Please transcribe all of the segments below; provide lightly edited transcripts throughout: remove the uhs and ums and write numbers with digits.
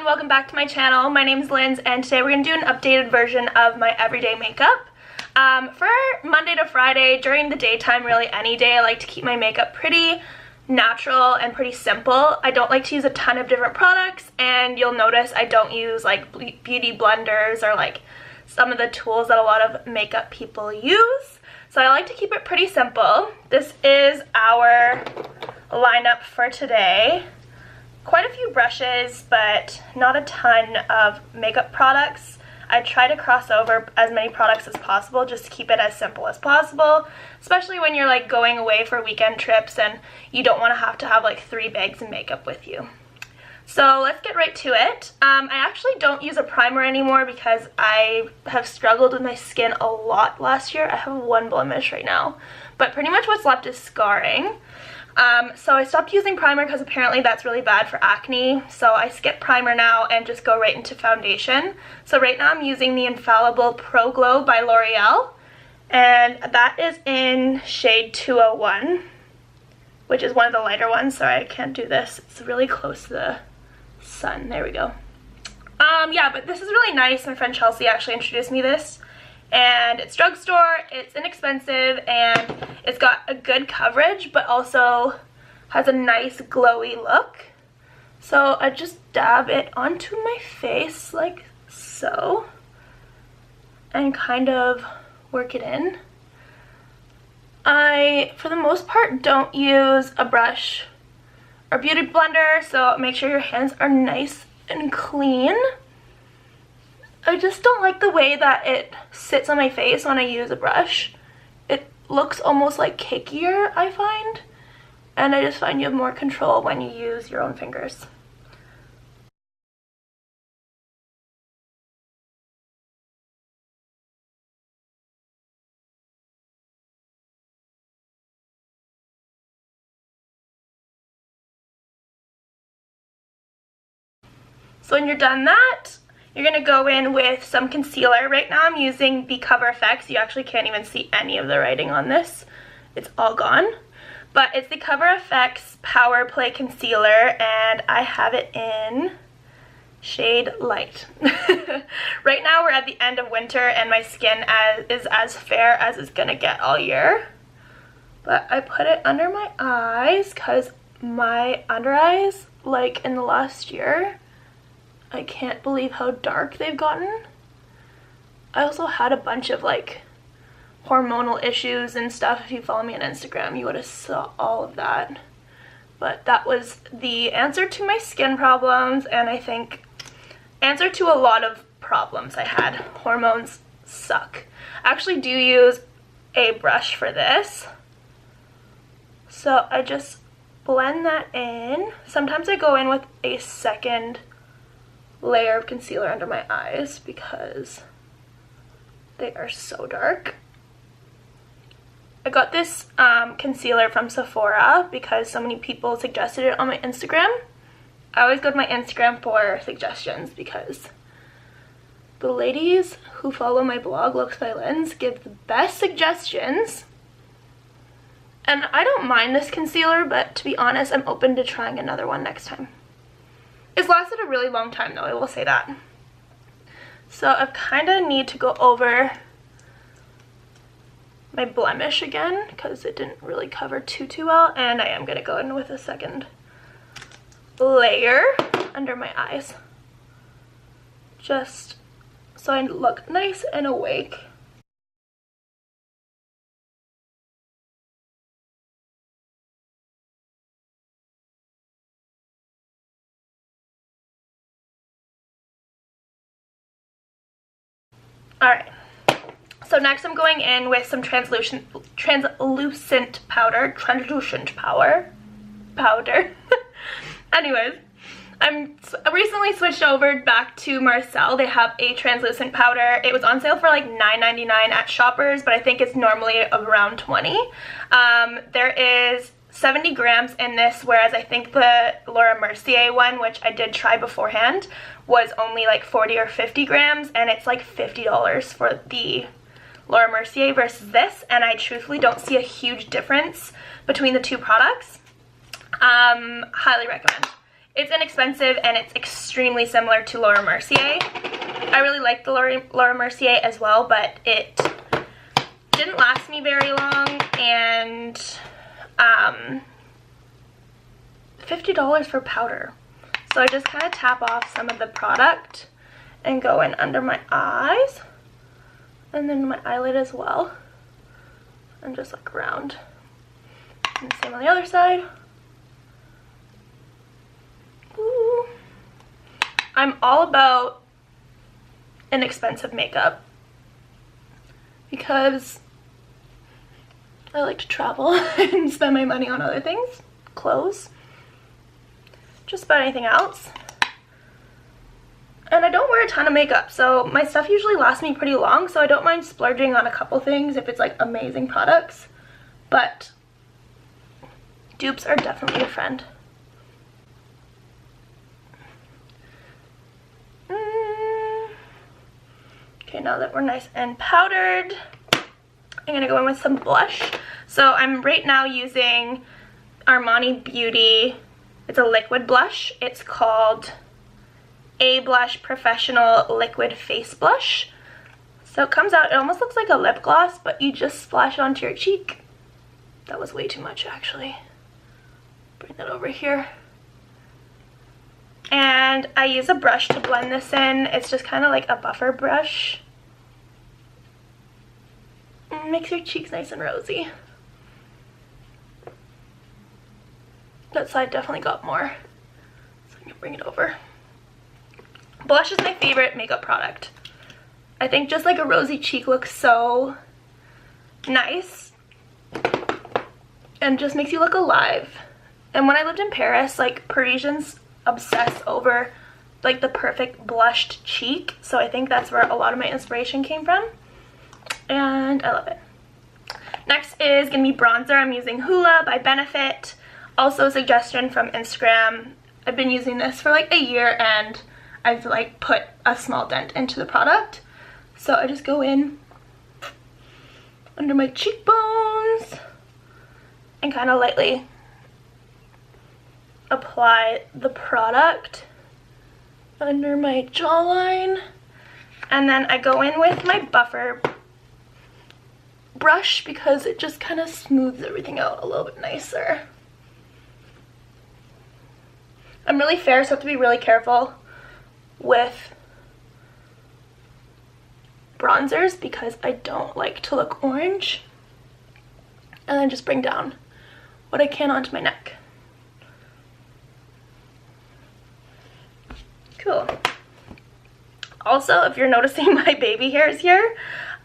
Welcome back to my channel. My name is Linz, and today we're going to do an updated version of my everyday makeup. For Monday to Friday, during the daytime, really any day, I like to keep my makeup pretty natural and pretty simple. I don't like to use a ton of different products, and you'll notice I don't use like beauty blenders or like some of the tools that a lot of makeup people use. So I like to keep it pretty simple. This is our lineup for today. Quite a few brushes, but not a ton of makeup products. I try to cross over as many products as possible just to keep it as simple as possible, especially when you're like going away for weekend trips and you don't want to have like 3 bags of makeup with you. So let's get right to it. I actually don't use a primer anymore because I have struggled with my skin a lot last year. I have 1 blemish right now, but pretty much what's left is scarring. So I stopped using primer because apparently that's really bad for acne, so I skip primer now and just go right into foundation. So right now I'm using the Infallible Pro Glow by L'Oreal, and that is in shade 201, which is one of the lighter ones. Sorry, I can't do this. It's really close to the sun. There we go. Yeah, but this is really nice. My friend Chelsea actually introduced me this. And it's drugstore, it's inexpensive, and it's got a good coverage, but also has a nice glowy look. So I just dab it onto my face like so, and kind of work it in. I, for the most part, don't use a brush or beauty blender, so make sure your hands are nice and clean. I just don't like the way that it sits on my face when I use a brush. It looks almost like cakier, I find. And I just find you have more control when you use your own fingers. So when you're done that, you're going to go in with some concealer. Right now I'm using the Cover FX. You actually can't even see any of the writing on this. It's all gone. But it's the Cover FX Power Play Concealer, and I have it in shade Light. Right now we're at the end of winter and my skin is as fair as it's going to get all year. But I put it under my eyes because my under eyes, like in the last year, I can't believe how dark they've gotten. I also had a bunch of like hormonal issues and stuff. If you follow me on Instagram, you would have saw all of that. But that was the answer to my skin problems, and I think answer to a lot of problems I had. Hormones suck. I actually do use a brush for this. So I just blend that in. Sometimes I go in with a second layer of concealer under my eyes because they are so dark. I got this concealer from Sephora because so many people suggested it on my Instagram. I always go to my Instagram for suggestions because the ladies who follow my blog, Looks by Linz, give the best suggestions. And I don't mind this concealer, but to be honest, I'm open to trying another one next time. It's lasted a really long time though, I will say that. So I kind of need to go over my blemish again because it didn't really cover too well, and I am going to go in with a second layer under my eyes just so I look nice and awake. Alright, so next I'm going in with some translucent powder. Anyways, I'm recently switched over back to Marcel. They have a translucent powder. It was on sale for like $9.99 at Shoppers, but I think it's normally around $20. There is 70 grams in this, whereas I think the Laura Mercier one, which I did try beforehand, was only like 40 or 50 grams, and it's like $50 for the Laura Mercier versus this, and I truthfully don't see a huge difference between the two products. Highly recommend. It's inexpensive and it's extremely similar to Laura Mercier. I really like the Laura Mercier as well, but it didn't last me very long, and $50 for powder. So I just kind of tap off some of the product and go in under my eyes and then my eyelid as well, and just like around. And the same on the other side. Ooh. I'm all about inexpensive makeup because I like to travel and spend my money on other things, clothes, just about anything else. And I don't wear a ton of makeup, so my stuff usually lasts me pretty long, so I don't mind splurging on a couple things if it's like amazing products, but dupes are definitely a friend. Okay, now that we're nice and powdered, I'm gonna go in with some blush. So I'm right now using Armani Beauty. It's a liquid blush. It's called A Blush Professional Liquid Face Blush. So it comes out, it almost looks like a lip gloss, but you just splash it onto your cheek. That was way too much, actually. Bring that over here. And I use a brush to blend this in. It's just kind of like a buffer brush. It makes your cheeks nice and rosy. That side definitely got more, so I'm gonna bring it over. Blush is my favorite makeup product. I think just like a rosy cheek looks so nice and just makes you look alive. And when I lived in Paris, like, Parisians obsess over like the perfect blushed cheek, so I think that's where a lot of my inspiration came from, and I love it. Next is gonna be bronzer. I'm using Hoola by Benefit, also a suggestion from Instagram. I've been using this for like a year and I've like put a small dent into the product, so I just go in under my cheekbones and kind of lightly apply the product under my jawline, and then I go in with my buffer brush because it just kind of smooths everything out a little bit nicer. I'm really fair, so I have to be really careful with bronzers because I don't like to look orange. And then just bring down what I can onto my neck. Cool. Also, if you're noticing my baby hairs here,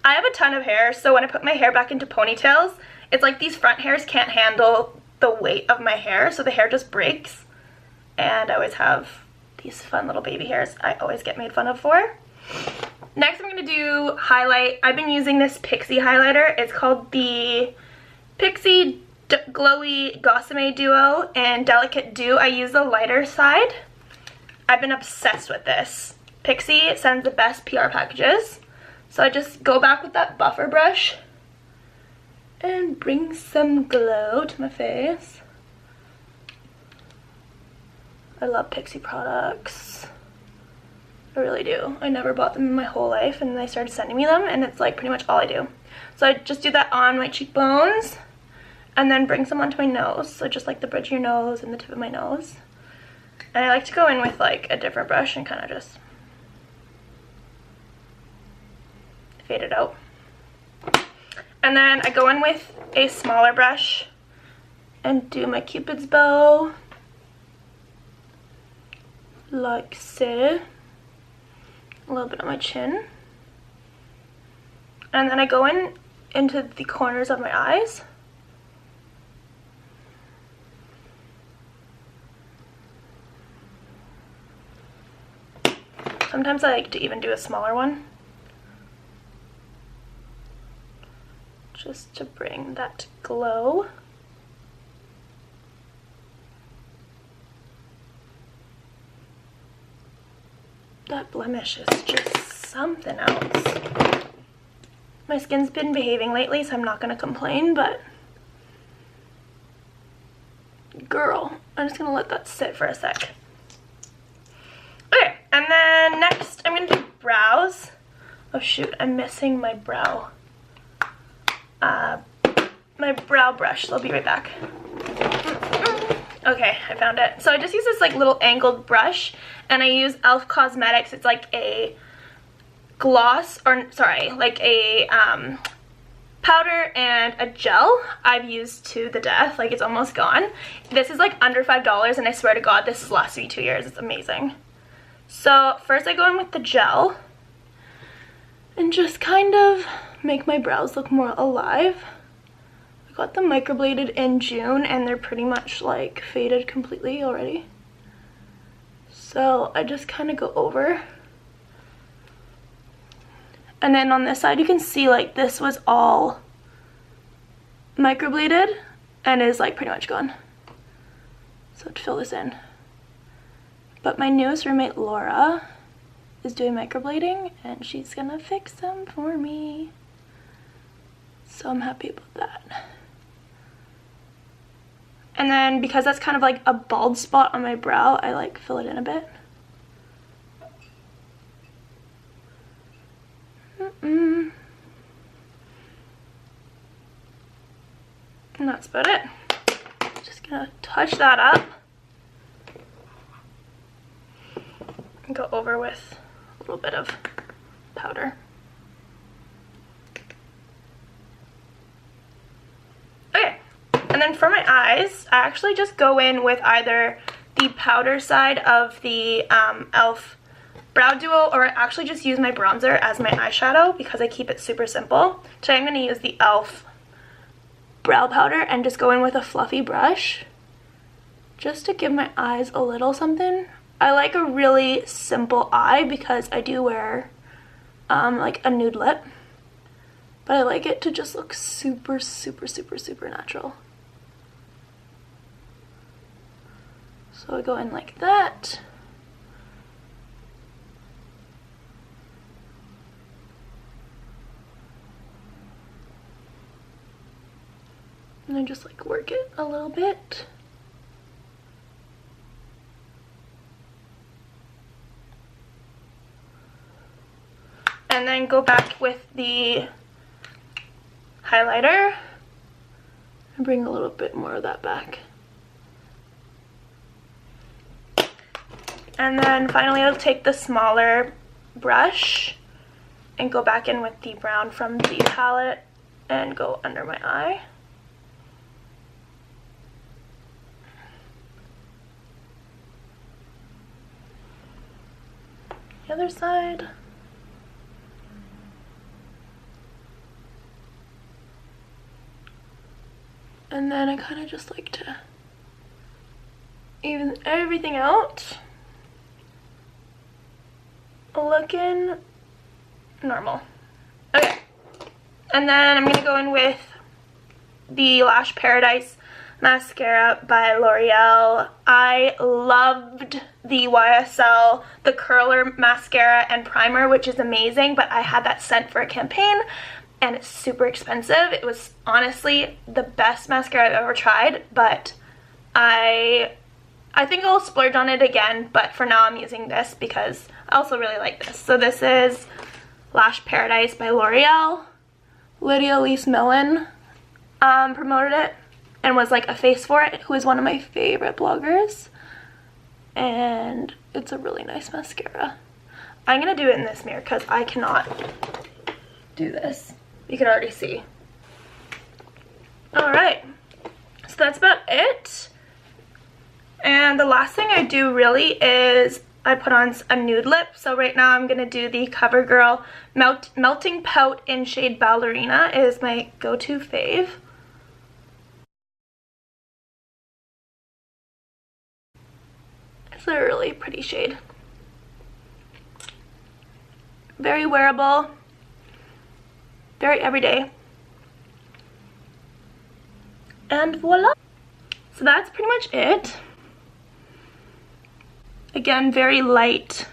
I have a ton of hair, so when I put my hair back into ponytails, it's like these front hairs can't handle the weight of my hair, so the hair just breaks. And I always have these fun little baby hairs I always get made fun of for. Next, I'm going to do highlight. I've been using this Pixie highlighter. It's called the Pixie Glowy Gossamer Duo in Delicate Dew. I use the lighter side. I've been obsessed with this. Pixie sends the best PR packages. So I just go back with that buffer brush and bring some glow to my face. I love Pixie products. I really do. I never bought them in my whole life, and they started sending me them, and it's like pretty much all I do. So I just do that on my cheekbones and then bring some onto my nose. So just like the bridge of your nose and the tip of my nose. And I like to go in with like a different brush and kind of just fade it out. And then I go in with a smaller brush and do my Cupid's bow. Like so. A little bit on my chin. And then I go in into the corners of my eyes. Sometimes I like to even do a smaller one, just to bring that glow. that blemish is just something else. My skin's been behaving lately, so I'm not gonna complain, but girl, I'm just gonna let that sit for a sec. Okay, and then next I'm gonna do brows. Oh shoot, I'm missing my brow brush, so I'll be right back. Okay, I found it. So I just use this like little angled brush, and I use e.l.f. Cosmetics. It's like a gloss, or sorry, like a powder and a gel I've used to the death. Like, it's almost gone. This is like under $5, and I swear to God, this has lasted me 2 years. It's amazing. So first I go in with the gel and just kind of make my brows look more alive. I got them microbladed in June, and they're pretty much like faded completely already. So I just kind of go over. And then on this side you can see like this was all microbladed and is like pretty much gone. So to fill this in. But my newest roommate Laura is doing microblading, and she's gonna fix them for me. So I'm happy about that. And then because that's kind of like a bald spot on my brow, I like fill it in a bit. And that's about it. Just gonna touch that up and go over with a little bit of powder. Okay, and then for my eyes, I actually just go in with either the powder side of the e.l.f. Brow Duo, or I actually just use my bronzer as my eyeshadow because I keep it super simple. Today I'm going to use the e.l.f. brow powder and just go in with a fluffy brush just to give my eyes a little something. I like a really simple eye because I do wear like a nude lip, but I like it to just look super, super, super, super natural. So I go in like that. And I just like work it a little bit. And then go back with the highlighter and bring a little bit more of that back. And then finally I'll take the smaller brush and go back in with the brown from the palette and go under my eye. The other side. And then I kind of just like to even everything out, looking normal. Okay, and then I'm gonna go in with the Lash Paradise mascara by L'Oreal. I loved the YSL, the curler mascara and primer, which is amazing, but I had that scent for a campaign and it's super expensive. It was honestly the best mascara I've ever tried, but I think I'll splurge on it again, but for now I'm using this because I also really like this. So this is Lash Paradise by L'Oreal. Lydia Elise Millen promoted it and was like a face for it, who is one of my favorite bloggers, and it's a really nice mascara. I'm gonna do it in this mirror because I cannot do this. You can already see. Alright, so that's about it. And the last thing I do really is I put on a nude lip. So right now I'm gonna do the CoverGirl Melting Pout in shade Ballerina. It is my go-to fave. It's a really pretty shade. Very wearable, very everyday. And voila! So that's pretty much it. Again, very light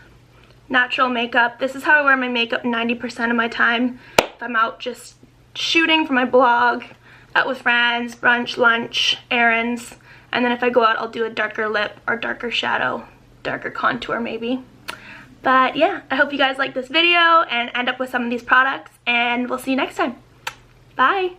natural makeup. This is how I wear my makeup 90% of my time. If I'm out just shooting for my blog, out with friends, brunch, lunch, errands, and then if I go out, I'll do a darker lip or darker shadow, darker contour maybe. But yeah, I hope you guys like this video and end up with some of these products, and we'll see you next time. Bye!